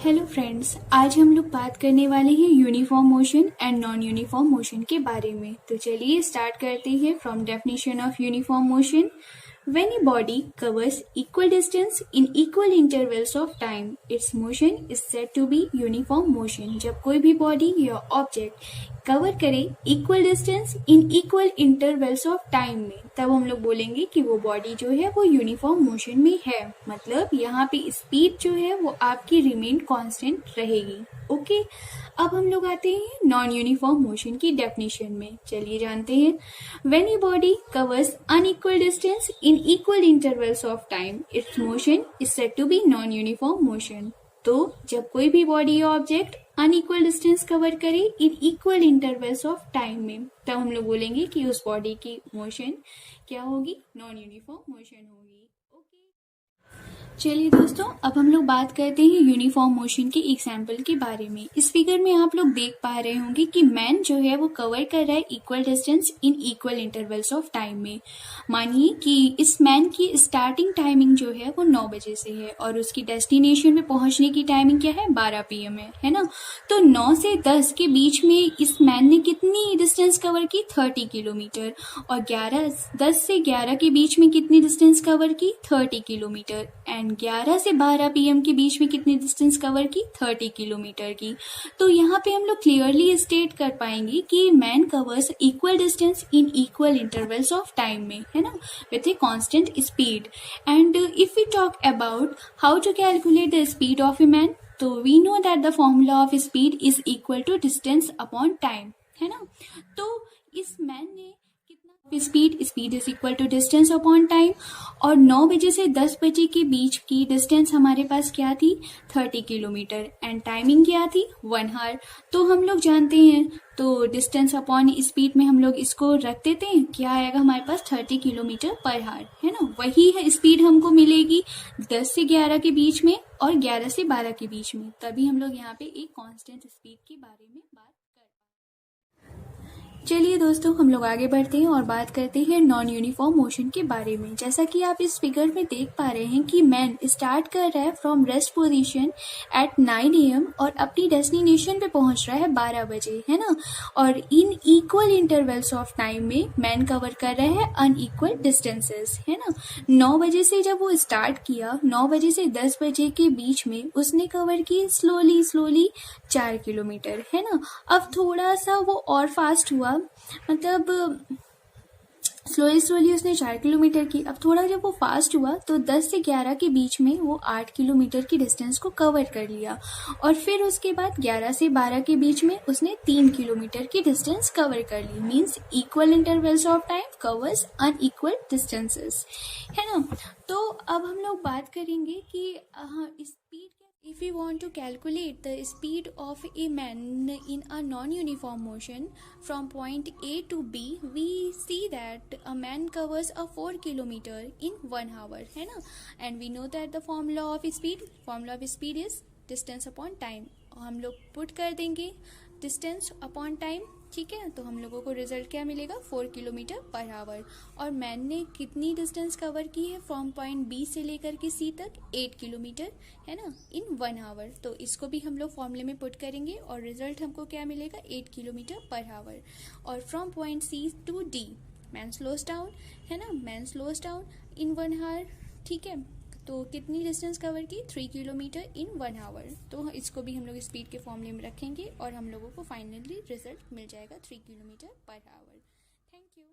Hello friends, आज हम लोग बात करने वाले हैं uniform motion and non uniform motion के बारे में। तो चलिए स्टार्ट करते हैं from definition of uniform motion. When a body covers equal distance in equal intervals of time, its motion is said to be uniform motion. जब कोई भी बॉडी या ऑब्जेक्ट कवर करे equal distance in equal intervals of time में, तब हम लोग बोलेंगे कि वो बॉडी जो है वो यूनिफॉर्म मोशन में है। मतलब यहाँ पे स्पीड जो है वो आपकी रिमेन कांस्टेंट रहेगी। ओके, अब हम लोग आते हैं नॉन यूनिफॉर्म मोशन की डेफिनेशन में। चलिए जानते हैं। When a body covers unequal distance in equal intervals of time, its motion is said to be non uniform motion. तो जब कोई भी बॉडी या ऑब्जेक्ट अनइक्वल डिस्टेंस कवर करे इन इक्वल इंटरवल्स ऑफ टाइम में, तब हम लोग बोलेंगे कि उस बॉडी की मोशन क्या होगी, नॉन यूनिफॉर्म मोशन होगी। चलिए दोस्तों, अब हम लोग बात करते हैं यूनिफॉर्म मोशन के एग्जाम्पल के बारे में। इस फिगर में आप लोग देख पा रहे होंगे कि मैन जो है वो कवर कर रहा है equal distance in equal intervals of time में। मानिए कि इस मैन की स्टार्टिंग टाइमिंग जो है वो 9 बजे से है और उसकी डेस्टिनेशन में पहुंचने की टाइमिंग क्या है, 12 PM है ना। तो 9 से 10 के बीच में इस मैन ने कितनी डिस्टेंस कवर की, 30 किलोमीटर। और 10 से 11 के बीच में कितनी डिस्टेंस कवर की, 30 किलोमीटर। एंड 11 से 12 PM के बीच में कितनी डिस्टेंस कवर की, 30 किलोमीटर की। तो यहाँ पे हम लोग क्लियरली स्टेट कर पाएंगे कि man covers equal distance in equal intervals of time में, है ना, with a constant speed. And if we talk about how to calculate the speed of a man, तो we know that the formula of speed is equal to distance upon time, है ना। तो इस man ने speed is equal to distance upon time, और 9 बजे से 10 बजे के बीच की डिस्टेंस हमारे पास क्या थी, 30 किलोमीटर। एंड टाइमिंग क्या थी, 1 आवर। तो हम लोग जानते हैं, तो डिस्टेंस अपॉन स्पीड में हम लोग इसको रख देते हैं, क्या आएगा हमारे पास, 30 किलोमीटर पर आवर, है ना। वही है स्पीड हमको मिलेगी 10 से 11 के बीच में और 11 से 12 के बीच में। तभी हम लोग यहाँ पे एक कांस्टेंट स्पीड के बारे में बात। चलिए दोस्तों, हम लोग आगे बढ़ते हैं और बात करते हैं नॉन यूनिफॉर्म मोशन के बारे में। जैसा कि आप इस फिगर में देख पा रहे हैं कि मैन स्टार्ट कर रहा है from rest position at 9 AM और अपनी डेस्टिनेशन पे पहुंच रहा है 12 बजे, है ना। और इन इक्वल इंटरवल्स ऑफ टाइम में मैन कवर कर रहा है अनइक्वल डिस्टेंसेस, है ना। 9 बजे से जब वो स्टार्ट किया, 9 बजे से 10 बजे के बीच में उसने कवर की स्लोली 4 किलोमीटर, है ना। अब थोड़ा सा वो और फास्ट हुआ, मतलब स्लोली उसने 4 किलोमीटर की। अब थोड़ा जब वो फास्ट हुआ तो 10 से 11 के बीच में वो 8 किलोमीटर की डिस्टेंस को कवर कर लिया। और फिर उसके बाद 11 से 12 के बीच में उसने 3 किलोमीटर की डिस्टेंस कवर कर ली। Means equal intervals of time covers unequal distances, है ना। तो अब हम लोग बात करेंगे कि speed, if we want to calculate the speed of a man in a non-uniform motion from point A to B, we see that a man covers a 4 kilometer in 1 hour, है ना। and we know that the formula of speed is distance upon time। हम लोग put कर देंगे distance upon time, ठीक है। तो हम लोगों को रिजल्ट क्या मिलेगा, 4 किलोमीटर पर आवर। और मैन ने कितनी डिस्टेंस कवर की है फ्रॉम पॉइंट बी से लेकर के सी तक, 8 किलोमीटर, है ना, इन 1 आवर। तो इसको भी हम लोग फॉर्मूले में पुट करेंगे और रिजल्ट हमको क्या मिलेगा, 8 किलोमीटर पर आवर। और from point C to D man slows down, है ना, man slows down in 1 hour, ठीक है। तो कितनी डिस्टेंस कवर की, 3 किलोमीटर इन 1 आवर। तो इसको भी हम लोग स्पीड के फॉर्मूले में रखेंगे और हम लोगों को फाइनली रिजल्ट मिल जाएगा 3 kilometre per our. Thank you.